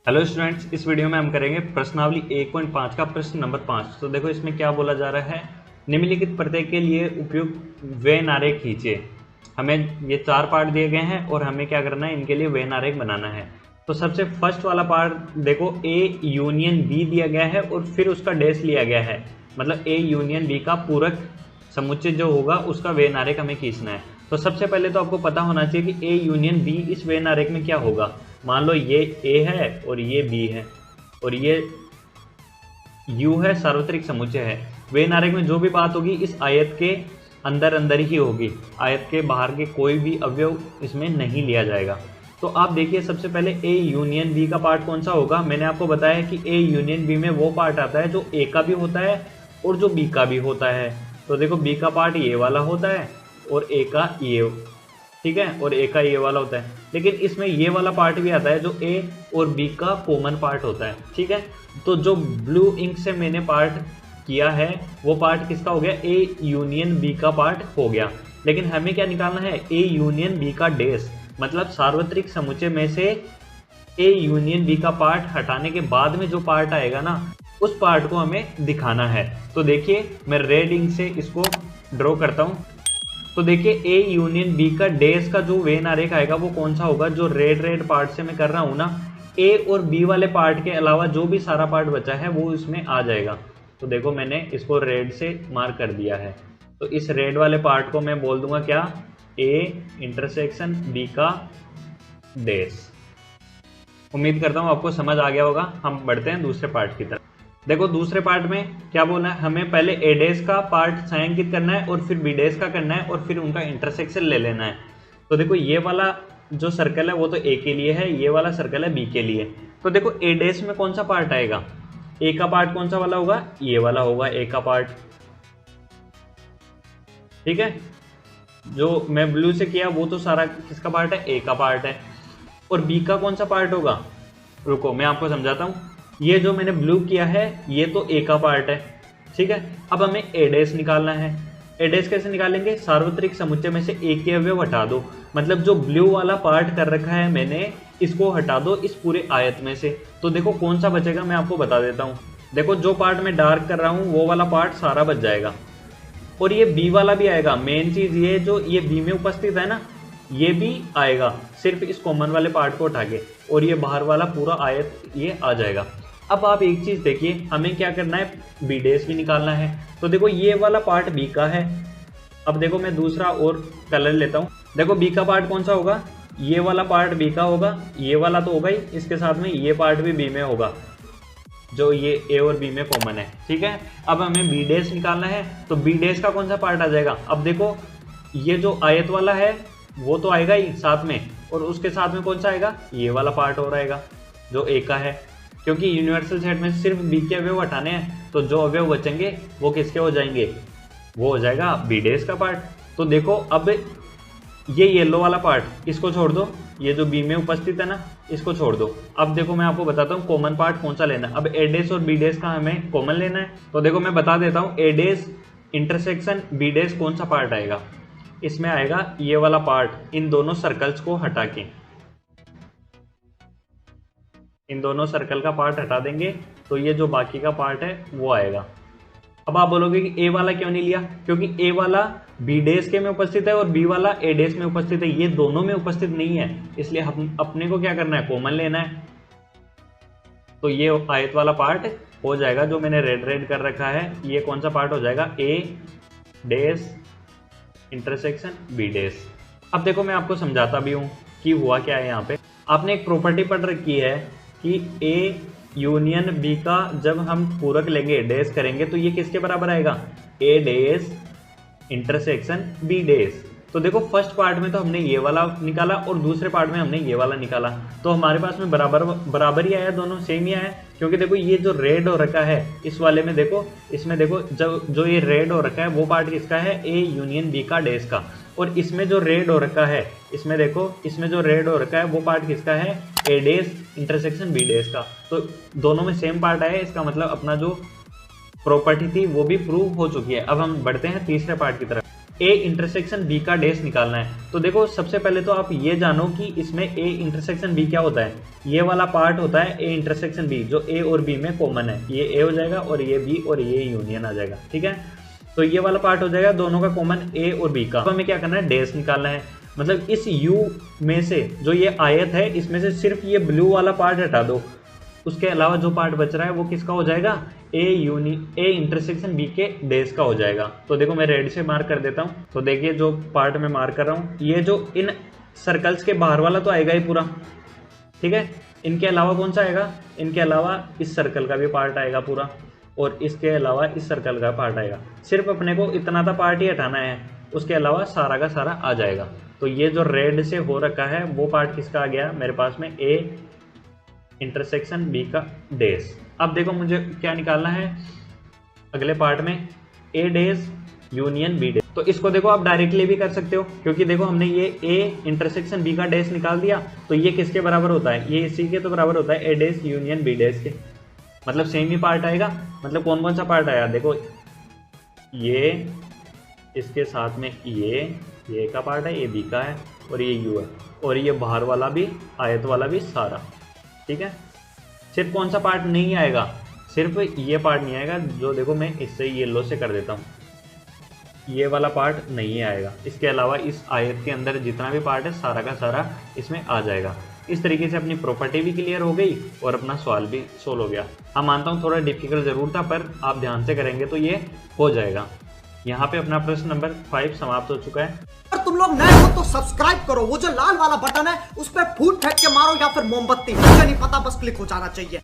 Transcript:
Hello students, इस video में हम करेंगे प्रश्नावली 1.5 का प्रश्न नंबर 5। तो देखो इसमें क्या बोला जा रहा है। निम्नलिखित प्रत्यय के लिए उपयुक्त वेन आरेख खींचे। हमें ये 4 पार्ट दिए गए हैं और हमें क्या करना है, इनके लिए वेन आरेख बनाना है। तो सबसे फर्स्ट वाला पार्ट देखो, ए यूनियन बी दिया गया है और फिर उसका डैश लिया गया है, मतलब ए यूनियन बी का पूरक समुच्चय जो होगा उसका वेन आरेख हमें खींचना है। तो सबसे पहले तो आपको पता होना चाहिए कि ए यूनियन बी इस वेन आरेख में क्या होगा। मान लो ये ए है और ये बी है और ये यू है, सार्वत्रिक समुच्चय है। वेन आरेख में जो भी बात होगी इस आयत के अंदर अंदर ही होगी, आयत के बाहर के कोई भी अवयव इसमें नहीं लिया जाएगा। तो आप देखिए सबसे पहले ए यूनियन बी का पार्ट कौन सा होगा। मैंने आपको बताया कि ए यूनियन बी में वो पार्ट आता है जो ए का भी होता है और जो बी का भी होता है। तो देखो बी का पार्ट ये वाला होता है और ए का ये, ठीक है, और ए का ये वाला होता है। लेकिन इसमें ये वाला पार्ट भी आता है जो ए और बी का कॉमन पार्ट होता है, ठीक है। तो जो ब्लू इंक से मैंने पार्ट किया है वो पार्ट किसका हो गया, ए यूनियन बी का पार्ट हो गया। लेकिन हमें क्या निकालना है, ए यूनियन बी का डैश, मतलब सार्वत्रिक समुच्चय में से ए यूनियन बी का पार्ट हटाने के बाद में जो पार्ट आएगा ना, उस पार्ट को हमें दिखाना है। तो देखिए मैं रेड इंक से इसको ड्रॉ करता हूँ। तो देखिए ए यूनियन बी का डैश का जो वेन आरेख आएगा वो कौन सा होगा, जो रेड पार्ट से मैं कर रहा हूँ ना, ए और बी वाले पार्ट के अलावा जो भी सारा पार्ट बचा है वो इसमें आ जाएगा। तो देखो मैंने इसको रेड से मार्क कर दिया है। तो इस रेड वाले पार्ट को मैं बोल दूंगा क्या, ए इंटरसेक्शन बी का डैश। उम्मीद करता हूँ आपको समझ आ गया होगा। हम बढ़ते हैं दूसरे पार्ट की तरफ। देखो दूसरे पार्ट में क्या बोलना है, हमें पहले ए डैश का पार्ट छायांकित करना है और फिर बी डैश का करना है और फिर उनका इंटरसेक्शन ले लेना है। तो देखो ये वाला जो सर्कल है वो तो ए के लिए है, ये वाला सर्कल है बी के लिए। तो देखो ए डैश में कौन सा पार्ट आएगा, ए का पार्ट कौन सा वाला होगा, ये वाला होगा ए का पार्ट, ठीक है। जो मैं ब्लू से किया वो तो सारा किसका पार्ट है, ए का पार्ट है। और बी का कौन सा पार्ट होगा, रुको मैं आपको समझाता हूँ। ये जो मैंने ब्लू किया है ये तो ए का पार्ट है, ठीक है। अब हमें ए डैश निकालना है। ए डैश कैसे निकालेंगे, सार्वत्रिक समुच्चय में से एक के अवयव हटा दो, मतलब जो ब्लू वाला पार्ट कर रखा है मैंने इसको हटा दो इस पूरे आयत में से। तो देखो कौन सा बचेगा मैं आपको बता देता हूँ। देखो जो पार्ट मैं डार्क कर रहा हूँ वो वाला पार्ट सारा बच जाएगा और ये बी वाला भी आएगा। मेन चीज ये जो ये बी में उपस्थित है ना, ये भी आएगा सिर्फ इस कॉमन वाले पार्ट को उठा के, और ये बाहर वाला पूरा आयत ये आ जाएगा। अब आप एक चीज देखिए, हमें क्या करना है, बी डैश भी निकालना है। तो देखो ये वाला पार्ट बी का है। अब देखो मैं दूसरा और कलर लेता हूँ। देखो बी का पार्ट कौन सा होगा, ये वाला पार्ट बी का होगा, ये वाला तो होगा ही, इसके साथ में ये पार्ट भी बी में होगा जो ये ए और बी में कॉमन है, ठीक है। अब हमें बी डैश निकालना है। तो बी डैश का कौन सा पार्ट आ जाएगा, अब देखो ये जो आयत वाला है वो तो आएगा ही साथ में, और उसके साथ में कौन सा आएगा, ये वाला पार्ट और आएगा जो ए का है। क्योंकि यूनिवर्सल सेट में सिर्फ बी के अवयव हटाने हैं, तो जो अवयव बचेंगे वो किसके हो जाएंगे, वो हो जाएगा बी डैश का पार्ट। तो देखो अब ये येलो वाला पार्ट इसको छोड़ दो, ये जो बी में उपस्थित है ना इसको छोड़ दो। अब देखो मैं आपको बताता हूँ कॉमन पार्ट कौन सा लेना है। अब ए डैश और बी डैश का हमें कॉमन लेना है। तो देखो मैं बता देता हूँ, ए डैश इंटरसेक्शन बी डैश कौन सा पार्ट आएगा, इसमें आएगा ये वाला पार्ट। इन दोनों सर्कल्स को हटा के, इन दोनों सर्कल का पार्ट हटा देंगे तो ये जो बाकी का पार्ट है वो आएगा। अब आप बोलोगे कि ए वाला क्यों नहीं लिया, क्योंकि ए वाला बी डैश के में उपस्थित है और बी वाला ए डैश में उपस्थित है, ये दोनों में उपस्थित नहीं है, इसलिए हम अपने को क्या करना है, कॉमन लेना है। तो ये आयत वाला पार्ट हो जाएगा जो मैंने रेड कर रखा है, ये कौन सा पार्ट हो जाएगा, ए डैश इंटरसेक्शन बी डैश। अब देखो मैं आपको समझाता भी हूँ कि हुआ क्या है। यहाँ पे आपने एक प्रॉपर्टी पढ़ रखी है कि ए यूनियन बी का जब हम पूरक लेंगे, डैश करेंगे, तो ये किसके बराबर आएगा, ए डैश इंटरसेक्शन बी डैश। तो देखो फर्स्ट पार्ट में तो हमने ये वाला निकाला और दूसरे पार्ट में हमने ये वाला निकाला, तो हमारे पास में बराबर ही आया, दोनों सेम ही आया। क्योंकि देखो ये जो रेड हो रखा है इस वाले में देखो, इसमें देखो जब जो ये रेड हो रखा है वो पार्ट किसका है, ए यूनियन बी का डैश का। और इसमें जो रेड हो रखा है, इसमें देखो इसमें जो रेड हो रखा है वो पार्ट किसका है, ए डैश इंटरसेक्शन बी डैश का। तो दोनों में सेम पार्ट आया, इसका मतलब अपना जो प्रॉपर्टी थी वो भी प्रूव हो चुकी है। अब हम बढ़ते हैं तीसरे पार्ट की तरफ। ए इंटरसेक्शन बी का डैश निकालना है। तो देखो सबसे पहले तो आप ये जानो कि इसमें ए इंटरसेक्शन बी क्या होता है। ये वाला पार्ट होता है ए इंटरसेक्शन बी, जो ए और बी में कॉमन है। ये ए हो जाएगा और ये बी और ये यूनियन आ जाएगा, ठीक है। तो ये वाला पार्ट हो जाएगा दोनों का कॉमन ए और बी का। तो हमें क्या करना है, डैश निकालना है। मतलब इस यू में से जो ये आयत है इसमें से सिर्फ ये ब्लू वाला पार्ट हटा दो, उसके अलावा जो पार्ट बच रहा है वो किसका हो जाएगा, ए इंटरसेक्शन बी के डैश का हो जाएगा। तो देखो मैं रेड से मार्क कर देता हूँ। तो देखिए जो पार्ट मैं मार्क कर रहा हूँ, ये जो इन सर्कल्स के बाहर वाला तो आएगा ही पूरा, ठीक है। इनके अलावा कौन सा आएगा, इनके अलावा इस सर्कल का भी पार्ट आएगा पूरा, और इसके अलावा इस सर्कल का पार्ट आएगा। सिर्फ अपने को इतना सा पार्ट ही हटाना है, उसके अलावा सारा का सारा आ जाएगा। तो ये जो रेड से हो रखा है वो पार्ट किसका आ गया मेरे पास में, ए इंटरसेक्शन बी का डैश। अब देखो मुझे क्या निकालना है अगले पार्ट में, ए डैश यूनियन बी डैश। तो इसको देखो आप डायरेक्टली भी कर सकते हो, क्योंकि देखो हमने ये ए इंटरसेक्शन बी का डैश निकाल दिया, तो ये किसके बराबर होता है, ये इसी के तो बराबर होता है ए डैश यूनियन बी डैश के। मतलब सेम ही पार्ट आएगा। मतलब कौन कौन सा पार्ट आया, देखो ये इसके साथ में ये का पार्ट है, ये बी का है, और ये यू है, और ये बाहर वाला भी आयत वाला भी सारा, ठीक है। सिर्फ कौन सा पार्ट नहीं आएगा, सिर्फ ये पार्ट नहीं आएगा, जो देखो मैं इससे येलो से कर देता हूँ, ये वाला पार्ट नहीं आएगा। इसके अलावा इस आयत के अंदर जितना भी पार्ट है सारा का सारा इसमें आ जाएगा। इस तरीके से अपनी प्रॉपर्टी भी क्लियर हो गई और अपना सवाल भी सोल्व हो गया। हाँ मानता हूँ थोड़ा डिफिकल्ट जरूर था, पर आप ध्यान से करेंगे तो ये हो जाएगा। यहाँ पे अपना प्रश्न नंबर 5 समाप्त हो चुका है। अगर तुम लोग नए हो तो सब्सक्राइब करो, वो जो लाल वाला बटन है उस पर फूट फेंक के मारो या फिर मोमबत्ती, मुझे नहीं पता, बस क्लिक हो जाना चाहिए।